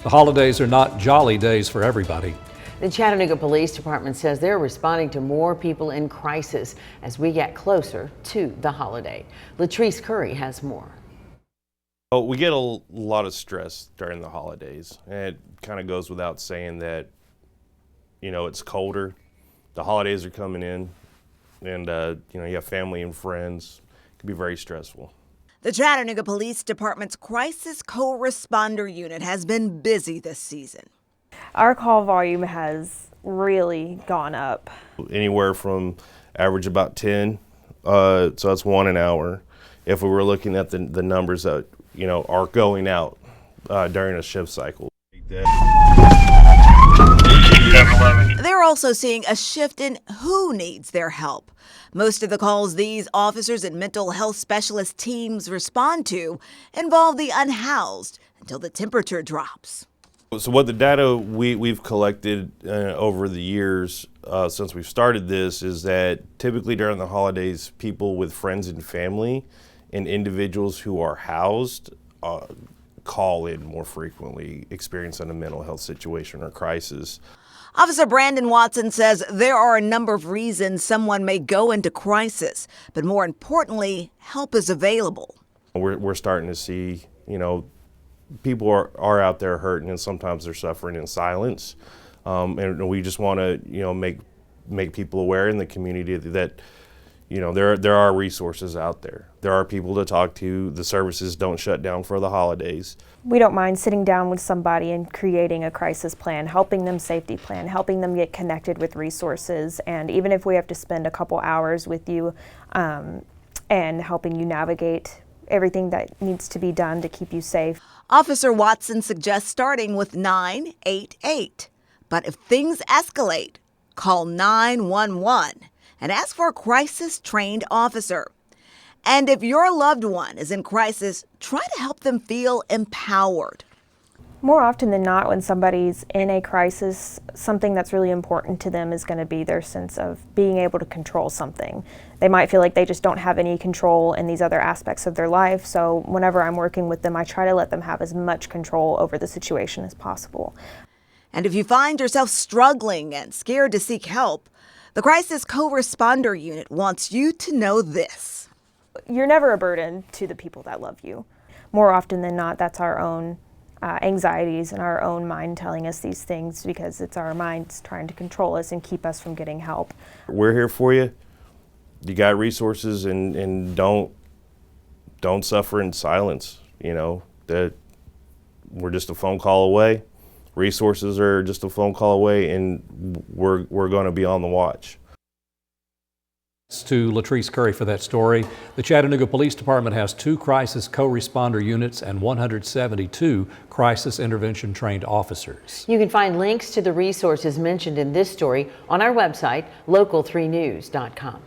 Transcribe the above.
The holidays are not jolly days for everybody. The Chattanooga Police Department says they're responding to more people in crisis as we get closer to the holiday. Latrice Curry has more. Oh, we get a lot of stress during the holidays, and it kind of goes without saying that, you know, it's colder, the holidays are coming in, and you know, you have family and friends. It can be very stressful. The Chattanooga Police Department's Crisis Co-Responder Unit has been busy this season. Our call volume has really gone up. Anywhere from average about 10, so that's 1 an hour. If we were looking at the numbers that, you know, are going out during a shift cycle. They're also seeing a shift in who needs their help. Most of the calls these officers and mental health specialist teams respond to involve the unhoused until the temperature drops. So what the data we've collected over the years since we've started this is that typically during the holidays, people with friends and family and individuals who are housed call in more frequently, experiencing a mental health situation or crisis. Officer Brandon Watson says there are a number of reasons someone may go into crisis, but more importantly, help is available. We're starting to see, you know, people are out there hurting, and sometimes they're suffering in silence. And we just want to, you know, make people aware in the community that, you know, there are resources out there. There are people to talk to. The services don't shut down for the holidays. We don't mind sitting down with somebody and creating a crisis plan, helping them safety plan, helping them get connected with resources, and even if we have to spend a couple hours with you and helping you navigate everything that needs to be done to keep you safe. Officer Watson suggests starting with 988. But if things escalate, call 911 and ask for a crisis-trained officer. And if your loved one is in crisis, try to help them feel empowered. More often than not, when somebody's in a crisis, something that's really important to them is going to be their sense of being able to control something. They might feel like they just don't have any control in these other aspects of their life, so whenever I'm working with them, I try to let them have as much control over the situation as possible. And if you find yourself struggling and scared to seek help, the Crisis Co-Responder Unit wants you to know this. You're never a burden to the people that love you. More often than not, that's our own anxieties and our own mind telling us these things, because it's our minds trying to control us and keep us from getting help. We're here for you. You got resources, and don't suffer in silence. You know, that we're just a phone call away. Resources are just a phone call away, and we're going to be on the watch. Thanks to Latrice Curry for that story. The Chattanooga Police Department has 2 crisis co-responder units and 172 crisis intervention trained officers. You can find links to the resources mentioned in this story on our website, local3news.com.